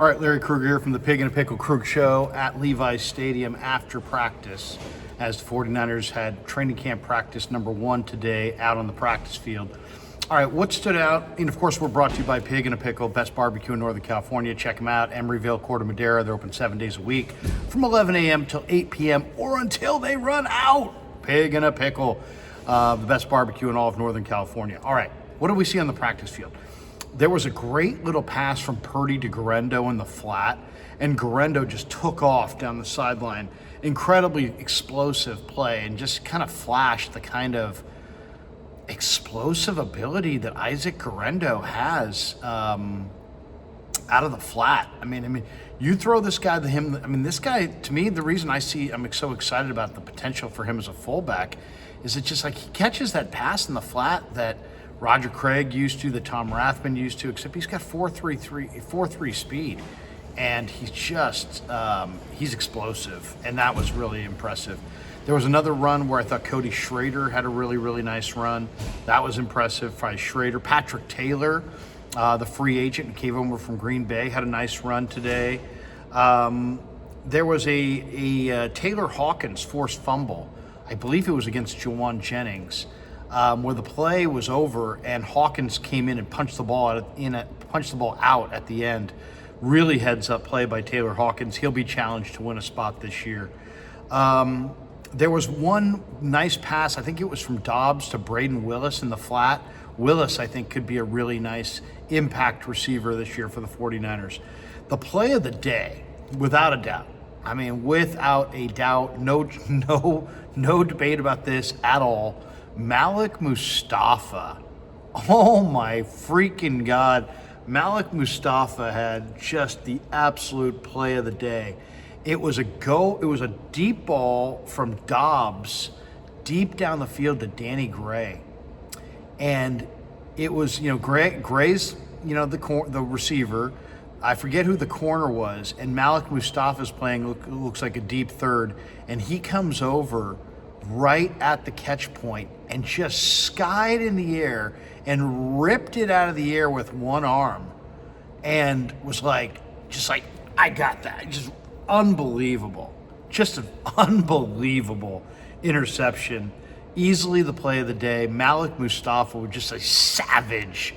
All right, Larry Krug here from the Pig and a Pickle Krug Show at Levi's Stadium after practice, as the 49ers had training camp practice number 1 today out on the practice field. All right, what stood out? And of course, we're brought to you by Pig and a Pickle, best barbecue in Northern California. Check them out, Emeryville, Corte Madera. They're open 7 days a week from 11 a.m. till 8 p.m. or until they run out. Pig and a Pickle, the best barbecue in all of Northern California. All right, what do we see on the practice field? There was a great little pass from Purdy to Guerendo in the flat, and Guerendo just took off down the sideline. Incredibly explosive play, and just kind of flashed the kind of explosive ability that Isaac Guerendo has out of the flat. I mean, you throw this guy to him. I mean, this guy, to me, the reason I'm so excited about the potential for him as a fullback is it just like he catches that pass in the flat that Roger Craig used to, that Tom Rathman used to, except he's got 4.3 speed, and he's just he's explosive, and that was really impressive. There was another run where I thought Cody Schrader had a really nice run. That was impressive by Schrader. Patrick Taylor, the free agent and came over from Green Bay, had a nice run today. There was a Taylor Hawkins forced fumble. I believe it was against Juwan Jennings, where the play was over and Hawkins came in and punched the ball out at the end. Really heads up play by Taylor Hawkins. He'll be challenged to win a spot this year. There was one nice pass, I think it was from Dobbs to Braden Willis in the flat. Willis, I think, could be a really nice impact receiver this year for the 49ers. The play of the day, without a doubt, no debate about this at all, Malik Mustafa. Oh my freaking God. Malik Mustafa had just the absolute play of the day. It was a deep ball from Dobbs deep down the field to Danny Gray. And it was, Gray's, the receiver. I forget who the corner was, and Malik Mustafa's playing looks like a deep third, and he comes over right at the catch point and just skied in the air and ripped it out of the air with one arm, and was just like, I got that. Just unbelievable. Just an unbelievable interception. Easily the play of the day. Malik Mustafa with just a savage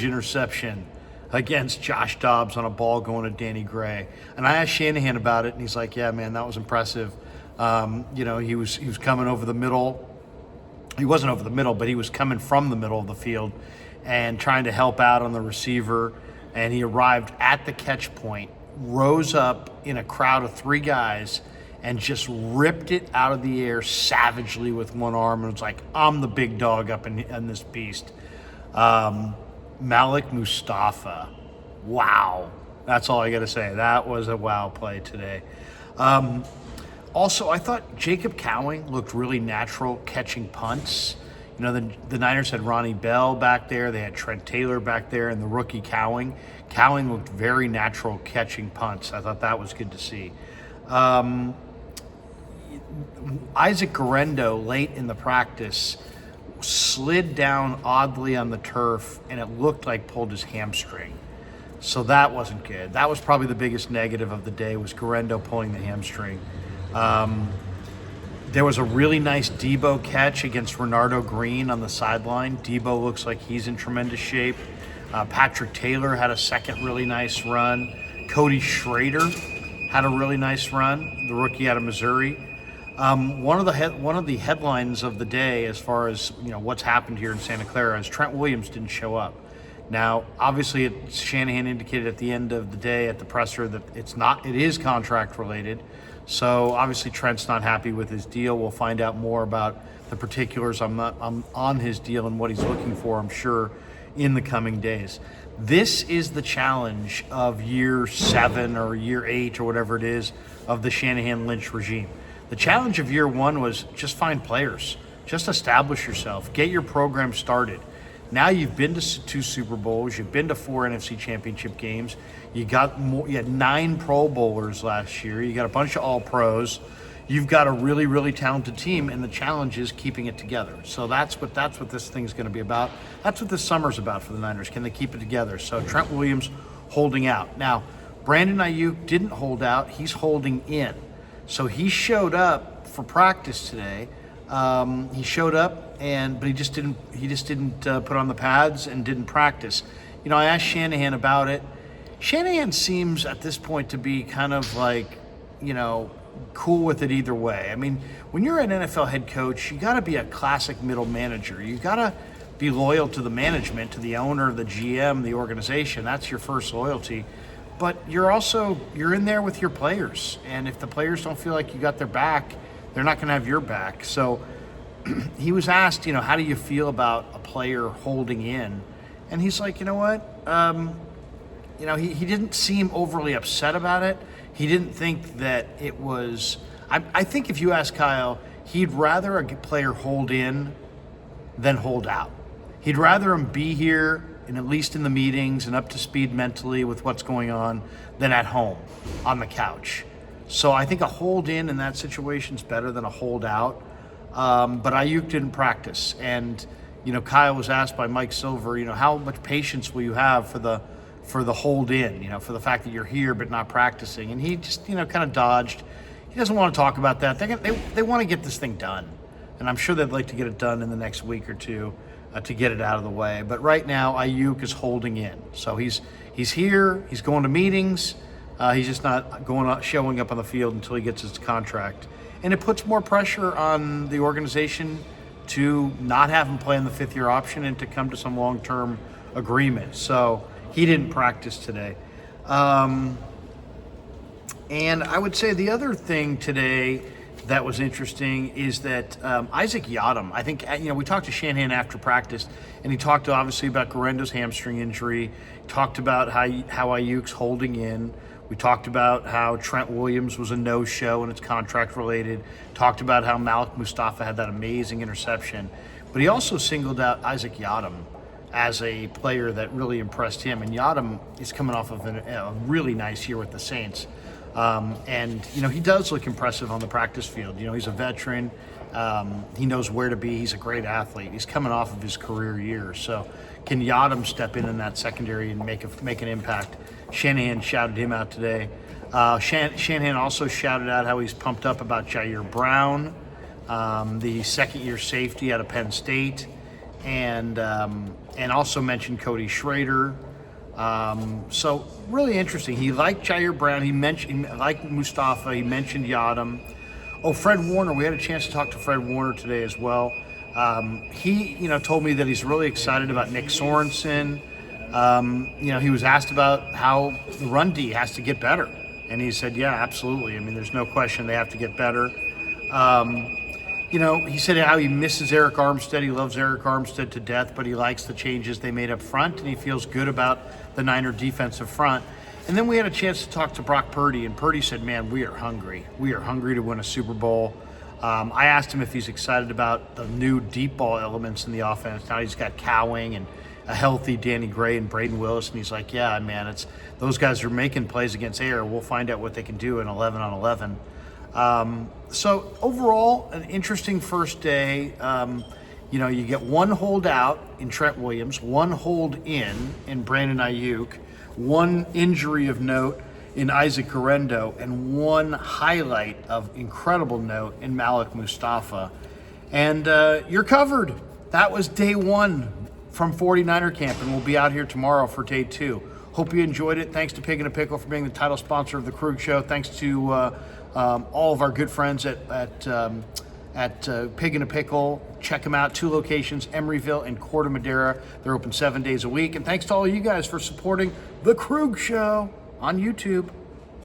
interception against Josh Dobbs on a ball going to Danny Gray. And I asked Shanahan about it, and he's like, yeah, man, that was impressive. He was coming over the middle. He wasn't over the middle, but he was coming from the middle of the field and trying to help out on the receiver. And he arrived at the catch point, rose up in a crowd of 3 guys, and just ripped it out of the air savagely with one arm. And was like, I'm the big dog up in this beast. Malik Mustafa. Wow. That's all I got to say. That was a wow play today. Also, I thought Jacob Cowing looked really natural catching punts. The Niners had Ronnie Bell back there. They had Trent Taylor back there, and the rookie Cowing. Cowing looked very natural catching punts. I thought that was good to see. Isaac Guerendo, late in the practice, slid down oddly on the turf, and it looked like pulled his hamstring. So that wasn't good. That was probably the biggest negative of the day, was Guerendo pulling the hamstring. There was a really nice Debo catch against Renardo Green on the sideline. Debo looks like he's in tremendous shape. Patrick Taylor had a second really nice run. Cody Schrader had a really nice run, the rookie out of Missouri. One of the headlines of the day, as far as what's happened here in Santa Clara, is Trent Williams didn't show up. Now, obviously, Shanahan indicated at the end of the day at the presser that it is contract related. So obviously Trent's not happy with his deal. We'll find out more about the particulars I'm on his deal and what he's looking for, I'm sure, in the coming days. This is the challenge of year 7 or year 8 or whatever it is of the Shanahan-Lynch regime. The challenge of year 1 was just find players, just establish yourself, get your program started. Now you've been to 2 Super Bowls, you've been to 4 NFC Championship games, you had 9 Pro Bowlers last year, you got a bunch of All-Pros, you've got a really, really talented team, and the challenge is keeping it together. So that's what this thing's going to be about. That's what this summer's about for the Niners. Can they keep it together? So Trent Williams holding out. Now, Brandon Ayuk didn't hold out; he's holding in. So he showed up for practice today. He showed up, but he just didn't. He just didn't put on the pads and didn't practice. You know, I asked Shanahan about it. Shanahan seems at this point to be kind of like, you know, cool with it either way. I mean, when you're an NFL head coach, you got to be a classic middle manager. You got to be loyal to the management, to the owner, the GM, the organization. That's your first loyalty. But you're in there with your players. And if the players don't feel like you got their back, they're not going to have your back. So he was asked, you know, how do you feel about a player holding in? And he's like, you know what? You know, he didn't seem overly upset about it. He didn't think that it was, I think if you ask Kyle, he'd rather a player hold in than hold out. He'd rather him be here and at least in the meetings and up to speed mentally with what's going on than at home on the couch. So I think a hold in that situation is better than a hold out. But Ayuk didn't practice. And, you know, Kyle was asked by Mike Silver, you know, how much patience will you have for the hold in, you know, for the fact that you're here but not practicing. And he just, you know, kind of dodged. He doesn't want to talk about that. They want to get this thing done. And I'm sure they'd like to get it done in the next week or two to get it out of the way. But right now, Ayuk is holding in. So he's here. He's going to meetings. He's just not showing up on the field until he gets his contract. And it puts more pressure on the organization to not have him play in the fifth-year option and to come to some long-term agreement. So he didn't practice today. And I would say the other thing today that was interesting is that Isaac Yiadom, I think, you know, we talked to Shanahan after practice, and he talked obviously about Guerendo's hamstring injury, talked about how Ayuk's holding in. We talked about how Trent Williams was a no-show and it's contract related. Talked about how Malik Mustafa had that amazing interception. But he also singled out Isaac Yiadom as a player that really impressed him. And Yiadom is coming off of a really nice year with the Saints. And, you know, he does look impressive on the practice field. You know, he's a veteran. He knows where to be. He's a great athlete. He's coming off of his career year. So can Yiadom step in that secondary and make an impact? Shanahan shouted him out today. Shanahan also shouted out how he's pumped up about Jair Brown, the second-year safety out of Penn State, and also mentioned Cody Schrader. So really interesting. He liked Jair Brown. He liked Mustapha. He mentioned Yiadom. Oh, Fred Warner. We had a chance to talk to Fred Warner today as well. He, you know, told me that he's really excited about Nick Sorensen. You know, he was asked about how the run D has to get better. And he said, yeah, absolutely. I mean, there's no question they have to get better. You know, he said how he misses Eric Armstead. He loves Eric Armstead to death, but he likes the changes they made up front, and he feels good about the Niner defensive front. And then we had a chance to talk to Brock Purdy, and Purdy said, man, we are hungry. We are hungry to win a Super Bowl. I asked him if he's excited about the new deep ball elements in the offense. Now he's got Cowing and a healthy Danny Gray and Braden Willis, and he's like, yeah, man, those guys are making plays against air. We'll find out what they can do in 11 on 11. So overall, an interesting first day. You know, you get one holdout in Trent Williams, one hold in Brandon Ayuk, one injury of note in Isaac Guerendo, and one highlight of incredible note in Malik Mustafa. And you're covered. That was day one from 49er camp, and we'll be out here tomorrow for day two. Hope you enjoyed it. Thanks to Pig in a Pickle for being the title sponsor of the Krug Show. Thanks to all of our good friends at Pig in a Pickle. Check them out. 2 locations, Emeryville and Corte Madera. They're open 7 days a week. And thanks to all of you guys for supporting the Krug Show on YouTube.